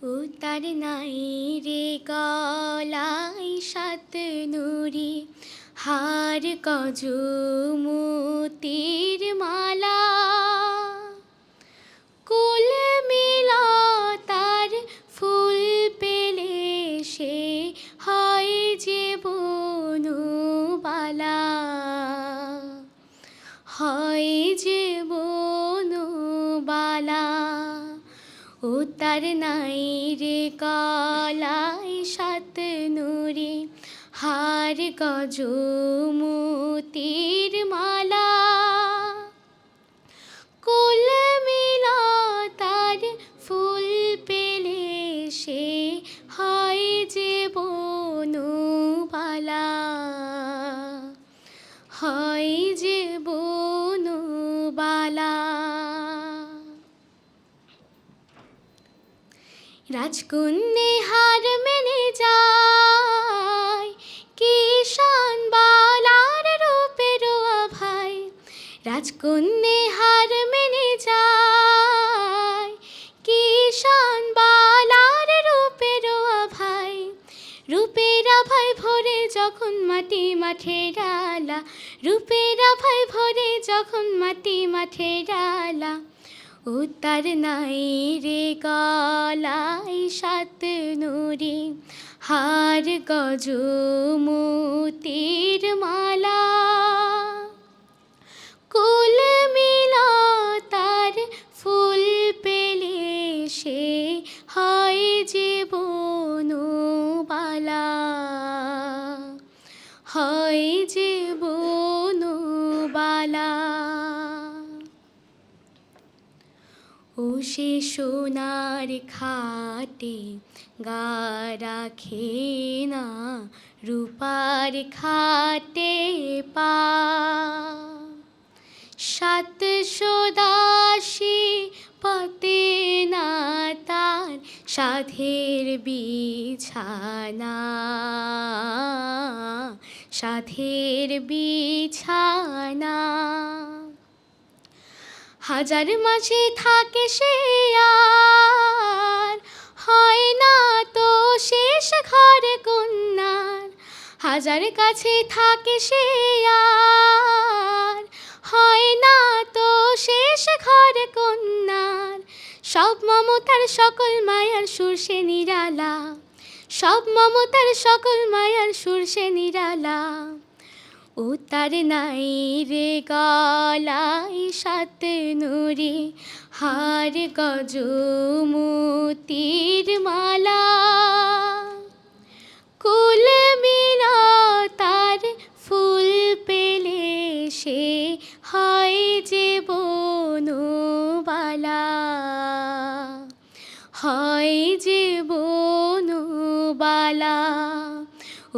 ও তার নাই রে গলায় সাত নুরি, হার গজ মোতির মালা। কুল মিলা তার ফুল পেলে সে হয় যে বনবালা, হয় যে বনবালা। ও তার নাই রে গলায় সাত নুরি, হার গজ মোতির মালা। কুল মিলা তার ফুল পেলে সে হয় যে বনবালা, হয় যে বনবালা। রাজকন্যে হার মেনে যায়, কিষান বালার রূপের আভায়। রাজকন্যে হার মেনে যায়, কিষান বালার রূপের আভায়। রূপের আভায় ভরে যখন মাটি মাঠের আলা, রূপের আভায় ভরে যখন মাটি মাঠের আলা। ও তার নাই রে গলায় সাত নুরি, হার গজ মোতির মালা। কুল মিলা তার ফুল পেলে সে হয় যে বনবালা, হয় যে বনবালা। ও সে সোনার খাটে গা রাখে না, রূপার খাটে পা। 780 পাতে না তার সাধের বিছানা, সাধের বিছানা। হাজার মাঝে থাকে সে আর হয় না তো শেষ ঘরে কন্যার। হাজার কাছে থাকে সে আর হয় না তো শেষ ঘরে কন্যার। সব মমতার সকল মায়ার সুর সে নিরালা, সব মমতার সকল মায়ার সুর সে নিরালা। ও তার নাই রে গলায় সাত নুরি, হার গজ মোতির মালা। কুল মিলা তার ফুল পেলে সে হয় যে বনবালা, হয় যে বনবালা।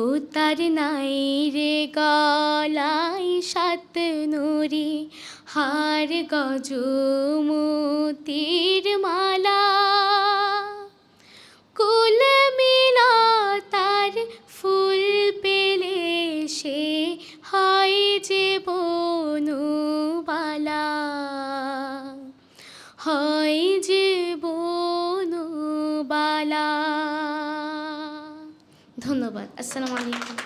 ও তার নাই রে গলায় সাত নুরি, হার গজ মোতির মালা। কুল মিলা তার ফুল পেলে সে হয় যে বনবালা, হয় যে বনবালা। ধন্যবাদ। আসসালামু আলাইকুম।